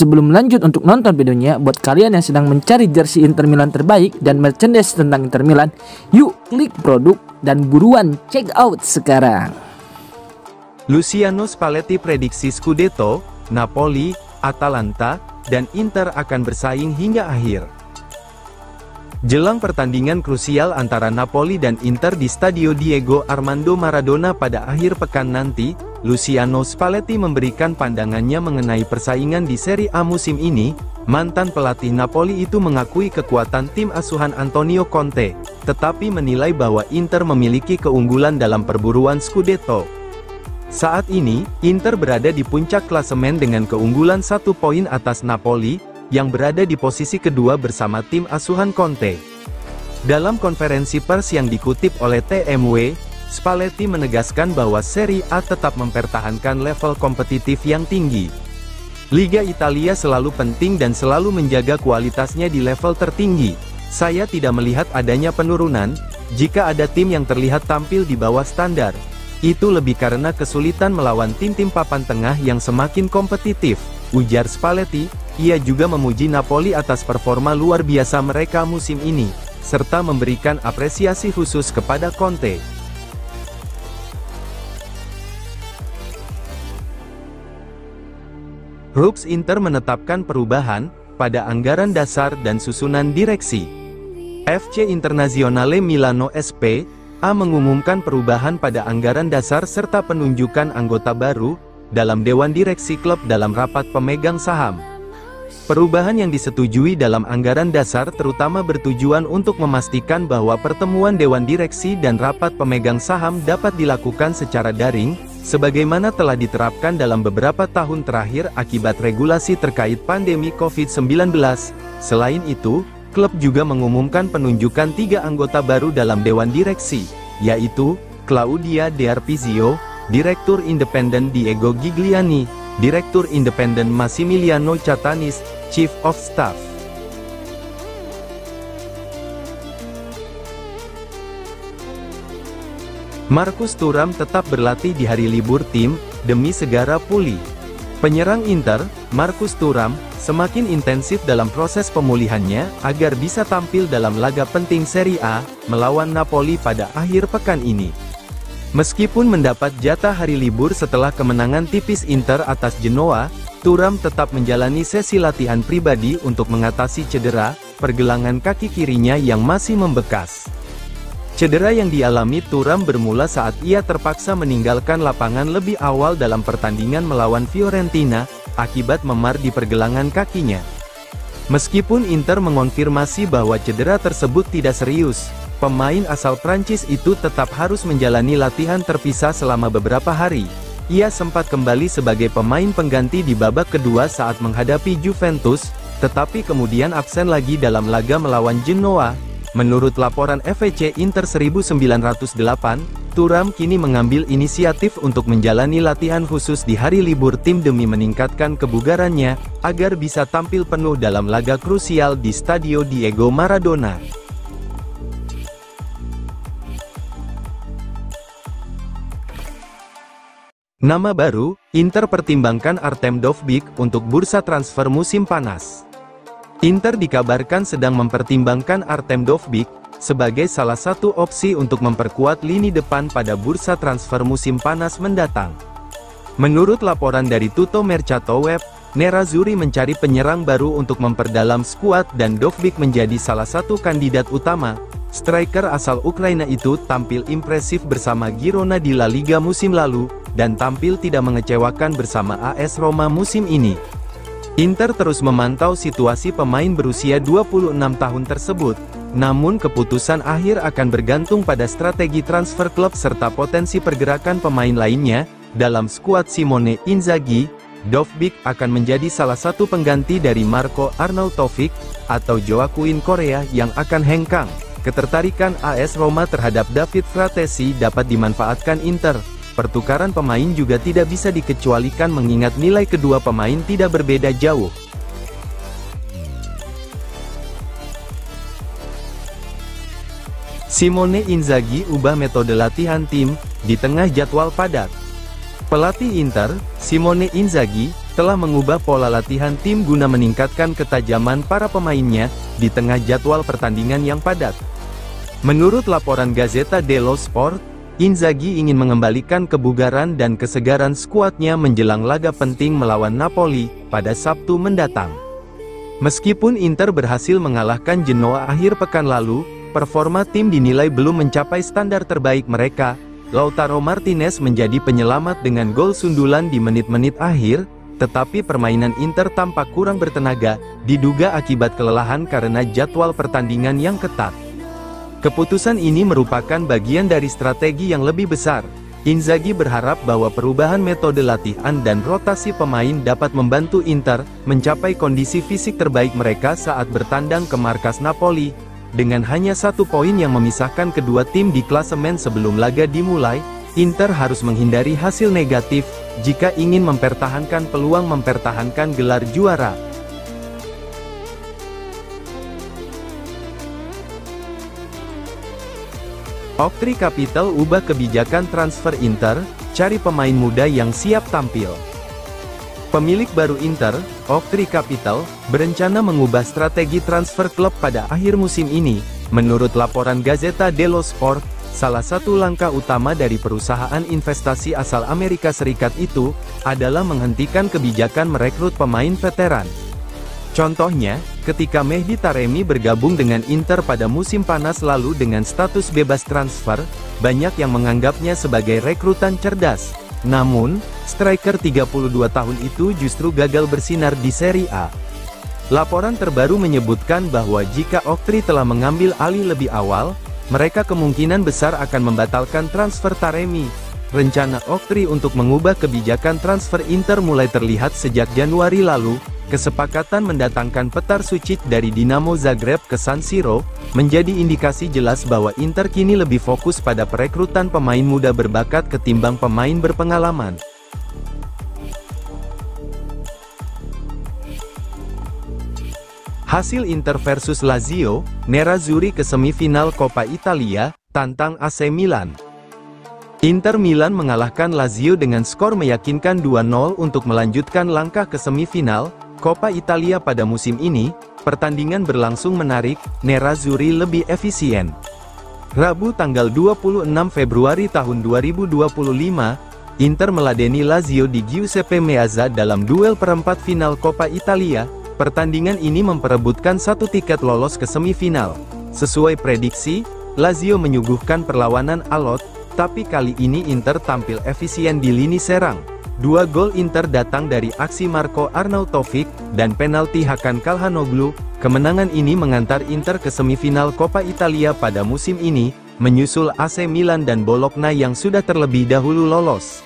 Sebelum lanjut untuk nonton videonya, buat kalian yang sedang mencari jersey Inter Milan terbaik dan merchandise tentang Inter Milan, yuk klik produk dan buruan check out sekarang. Luciano Spalletti prediksi Scudetto, Napoli, Atalanta, dan Inter akan bersaing hingga akhir. Jelang pertandingan krusial antara Napoli dan Inter di Stadio Diego Armando Maradona pada akhir pekan nanti, Luciano Spalletti memberikan pandangannya mengenai persaingan di Serie A musim ini. Mantan pelatih Napoli itu mengakui kekuatan tim asuhan Antonio Conte, tetapi menilai bahwa Inter memiliki keunggulan dalam perburuan Scudetto. Saat ini, Inter berada di puncak klasemen dengan keunggulan 1 poin atas Napoli, yang berada di posisi kedua bersama tim asuhan Conte. Dalam konferensi pers yang dikutip oleh TMW, Spalletti menegaskan bahwa Serie A tetap mempertahankan level kompetitif yang tinggi. Liga Italia selalu penting dan selalu menjaga kualitasnya di level tertinggi. Saya tidak melihat adanya penurunan, jika ada tim yang terlihat tampil di bawah standar. Itu lebih karena kesulitan melawan tim-tim papan tengah yang semakin kompetitif, ujar Spalletti. Ia juga memuji Napoli atas performa luar biasa mereka musim ini, serta memberikan apresiasi khusus kepada Conte. Rux Inter menetapkan perubahan pada anggaran dasar dan susunan direksi. FC Internazionale Milano S.P.A. mengumumkan perubahan pada anggaran dasar serta penunjukan anggota baru dalam dewan direksi klub dalam rapat pemegang saham. Perubahan yang disetujui dalam anggaran dasar terutama bertujuan untuk memastikan bahwa pertemuan dewan direksi dan rapat pemegang saham dapat dilakukan secara daring, sebagaimana telah diterapkan dalam beberapa tahun terakhir akibat regulasi terkait pandemi COVID-19. Selain itu, klub juga mengumumkan penunjukan 3 anggota baru dalam dewan direksi, yaitu Claudia De Arpizio, Direktur Independen Diego Gigliani, Direktur Independen Massimiliano Chatanis, Chief of Staff. Marcus Thuram tetap berlatih di hari libur tim, demi segera pulih. Penyerang Inter, Marcus Thuram, semakin intensif dalam proses pemulihannya, agar bisa tampil dalam laga penting Serie A, melawan Napoli pada akhir pekan ini. Meskipun mendapat jatah hari libur setelah kemenangan tipis Inter atas Genoa, Thuram tetap menjalani sesi latihan pribadi untuk mengatasi cedera, pergelangan kaki kirinya yang masih membekas. Cedera yang dialami Thuram bermula saat ia terpaksa meninggalkan lapangan lebih awal dalam pertandingan melawan Fiorentina, akibat memar di pergelangan kakinya. Meskipun Inter mengonfirmasi bahwa cedera tersebut tidak serius, pemain asal Prancis itu tetap harus menjalani latihan terpisah selama beberapa hari. Ia sempat kembali sebagai pemain pengganti di babak kedua saat menghadapi Juventus, tetapi kemudian absen lagi dalam laga melawan Genoa. Menurut laporan FVC Inter 1908, Thuram kini mengambil inisiatif untuk menjalani latihan khusus di hari libur tim demi meningkatkan kebugarannya, agar bisa tampil penuh dalam laga krusial di Stadio Diego Maradona. Nama baru, Inter pertimbangkan Artem Dovbyk untuk bursa transfer musim panas. Inter dikabarkan sedang mempertimbangkan Artem Dovbyk sebagai salah satu opsi untuk memperkuat lini depan pada bursa transfer musim panas mendatang. Menurut laporan dari Tutto Mercato Web, Nerazzurri mencari penyerang baru untuk memperdalam skuad dan Dovbyk menjadi salah satu kandidat utama. Striker asal Ukraina itu tampil impresif bersama Girona di La Liga musim lalu, dan tampil tidak mengecewakan bersama AS Roma musim ini. Inter terus memantau situasi pemain berusia 26 tahun tersebut, namun keputusan akhir akan bergantung pada strategi transfer klub serta potensi pergerakan pemain lainnya. Dalam skuad Simone Inzaghi, Dovbyk akan menjadi salah satu pengganti dari Marko Arnautovic, atau Joaquin Korea yang akan hengkang. Ketertarikan AS Roma terhadap David Fratesi dapat dimanfaatkan Inter. Pertukaran pemain juga tidak bisa dikecualikan mengingat nilai kedua pemain tidak berbeda jauh. Simone Inzaghi ubah metode latihan tim, di tengah jadwal padat. Pelatih Inter, Simone Inzaghi, telah mengubah pola latihan tim guna meningkatkan ketajaman para pemainnya di tengah jadwal pertandingan yang padat. Menurut laporan Gazzetta dello Sport, Inzaghi ingin mengembalikan kebugaran dan kesegaran skuadnya menjelang laga penting melawan Napoli pada Sabtu mendatang. Meskipun Inter berhasil mengalahkan Genoa akhir pekan lalu, performa tim dinilai belum mencapai standar terbaik mereka. Lautaro Martinez menjadi penyelamat dengan gol sundulan di menit-menit akhir, tetapi permainan Inter tampak kurang bertenaga, diduga akibat kelelahan karena jadwal pertandingan yang ketat. Keputusan ini merupakan bagian dari strategi yang lebih besar. Inzaghi berharap bahwa perubahan metode latihan dan rotasi pemain dapat membantu Inter mencapai kondisi fisik terbaik mereka saat bertandang ke markas Napoli. Dengan hanya 1 poin yang memisahkan kedua tim di klasemen sebelum laga dimulai, Inter harus menghindari hasil negatif jika ingin mempertahankan peluang mempertahankan gelar juara. Oaktree Capital ubah kebijakan transfer Inter, cari pemain muda yang siap tampil. Pemilik baru Inter, Oaktree Capital, berencana mengubah strategi transfer klub pada akhir musim ini. Menurut laporan Gazzetta dello Sport, salah satu langkah utama dari perusahaan investasi asal Amerika Serikat itu adalah menghentikan kebijakan merekrut pemain veteran. Contohnya, ketika Mehdi Taremi bergabung dengan Inter pada musim panas lalu dengan status bebas transfer, banyak yang menganggapnya sebagai rekrutan cerdas. Namun, striker 32 tahun itu justru gagal bersinar di Serie A. Laporan terbaru menyebutkan bahwa jika Oaktree telah mengambil alih lebih awal, mereka kemungkinan besar akan membatalkan transfer Taremi. Rencana Oaktree untuk mengubah kebijakan transfer Inter mulai terlihat sejak Januari lalu. Kesepakatan mendatangkan Petar Sucic dari Dinamo Zagreb ke San Siro, menjadi indikasi jelas bahwa Inter kini lebih fokus pada perekrutan pemain muda berbakat ketimbang pemain berpengalaman. Hasil Inter versus Lazio, Nerazzurri ke semifinal Coppa Italia, tantang AC Milan. Inter Milan mengalahkan Lazio dengan skor meyakinkan 2-0 untuk melanjutkan langkah ke semifinal Coppa Italia pada musim ini. Pertandingan berlangsung menarik, Nerazzurri lebih efisien. Rabu tanggal 26 Februari tahun 2025, Inter meladeni Lazio di Giuseppe Meazza dalam duel perempat final Coppa Italia. Pertandingan ini memperebutkan 1 tiket lolos ke semifinal. Sesuai prediksi, Lazio menyuguhkan perlawanan alot, tapi kali ini Inter tampil efisien di lini serang. 2 gol Inter datang dari aksi Marco Arnautovic dan penalti Hakan Calhanoglu. Kemenangan ini mengantar Inter ke semifinal Coppa Italia pada musim ini, menyusul AC Milan dan Bologna yang sudah terlebih dahulu lolos.